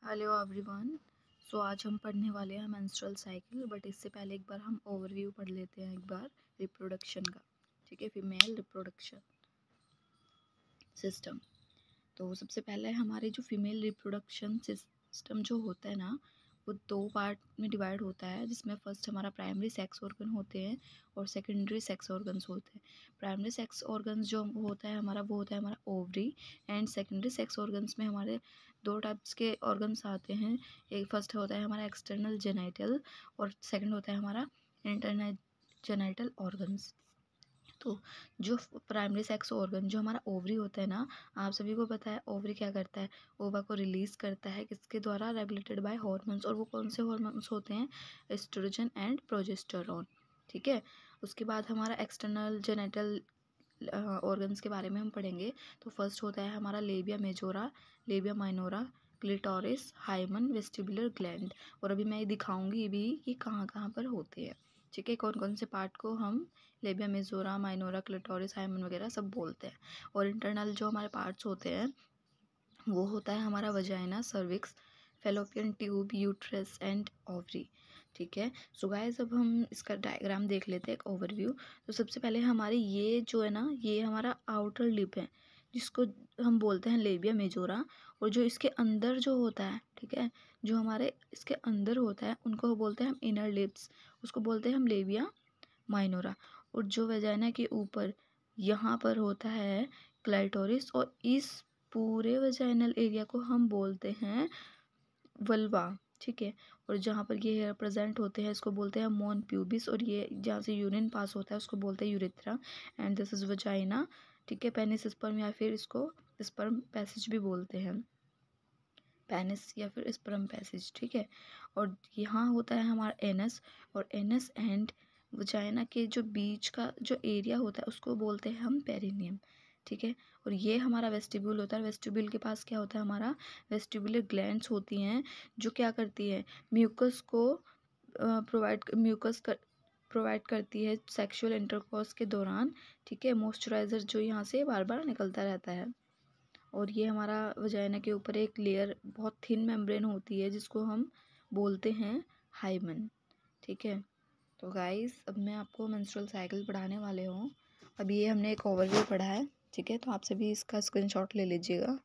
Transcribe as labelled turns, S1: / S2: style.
S1: Hello everyone. सो आज हम पढ़ने वाले हैं मेंस्ट्रुअल साइकिल, बट इससे पहले एक बार हम ओवरव्यू पढ़ लेते हैं एक बार रिप्रोडक्शन का। ठीक है, फीमेल रिप्रोडक्शन सिस्टम। तो सबसे पहले हमारे जो फीमेल रिप्रोडक्शन सिस्टम जो होता है ना, वो दो पार्ट में डिवाइड होता है, जिसमें फर्स्ट हमारा प्राइमरी सेक्स ऑर्गन होते हैं और सेकेंडरी सेक्स ऑर्गन्स होते हैं। प्राइमरी सेक्स ऑर्गन्स जो होता है हमारा, वो होता है हमारा ovary. And secondary sex organs में हमारे दो टाइप्स के ऑर्गन्स आते हैं। एक फर्स्ट होता है हमारा एक्सटर्नल जेनाइटल और सेकंड होता है हमारा इंटरनल जेनाइटल ऑर्गन्स। तो जो प्राइमरी सेक्स ऑर्गन जो हमारा ओवरी होता है ना, आप सभी को पता है ओवरी क्या करता है, ओवा को रिलीज करता है किसके द्वारा, रेगुलेटेड बाय हार्मोन्स। और वो कौन से हार्मोन्स होते हैं, एस्ट्रोजन एंड प्रोजेस्टेरोन। ठीक है, उसके बाद हमारा एक्सटर्नल जेनेटल ऑर्गन्स के बारे में हम पढ़ेंगे। तो फर्स्ट होता है हमारा labia majora, labia minora, clitoris, hymen, vestibular gland. और अभी मैं ये दिखाऊंगी भी कि कहाँ कहाँ पर होते हैं। ठीक है, कौन कौन से पार्ट को हम labia majora, minora, clitoris, hymen वगैरह सब बोलते हैं। और इंटरनल जो हमारे पार्ट्स होते हैं वो होता है हमारा vagina, cervix, fallopian tube, uterus and ovary. ठीक है, सो गाइस अब हम इसका डायग्राम देख लेते हैं, एक ओवरव्यू। तो सबसे पहले हमारी ये जो है ना, ये हमारा आउटर लिप है, जिसको हम बोलते हैं लेबिया मेजोरा। और जो इसके अंदर जो होता है, ठीक है, जो हमारे इसके अंदर होता है उनको बोलते हैं हम इनर लिप्स, उसको बोलते हैं हम लेबिया माइनोरा। और जो वजाइना के ऊपर यहाँ पर होता है क्लाइटोरिस, और इस पूरे वजाइनल एरिया को हम बोलते हैं वल्वा। ठीक है, और जहाँ पर ये हेयर प्रेजेंट होते हैं इसको बोलते हैं मोन प्यूबिस, और ये जहाँ से यूरिन पास होता है उसको बोलते हैं urethra. And this is vagina. ठीक है, पेनिस स्पर्म या फिर इसको स्पर्म पैसेज भी बोलते हैं, पेनिस या फिर स्पर्म पैसेज। ठीक है, और यहाँ होता है हमारा एनस, और एनस एंड वजाइना के जो बीच का जो एरिया होता है उसको बोलते हैं हम पेरिनियम। ठीक है, और ये हमारा वेस्टिब्यूल होता है। वेस्टिब्यूल के पास क्या होता है हमारा, वेस्टिबुलर ग्लैंड्स होती हैं, जो क्या करती है, म्यूकस को प्रोवाइड करती है सेक्सुअल इंटरकोर्स के दौरान। ठीक है, मॉइस्चराइजर जो यहाँ से बार बार निकलता रहता है। और ये हमारा वजाइना के ऊपर एक लेयर बहुत थिन मेम्ब्रेन होती है, जिसको हम बोलते हैं हाइमन। ठीक है, तो गाइस अब मैं आपको मेंस्ट्रुअल साइकिल पढ़ाने वाले हूँ। अब ये हमने एक ओवरव्यू पढ़ा है। ठीक है, तो आप सभी इसका स्क्रीनशॉट ले लीजिएगा।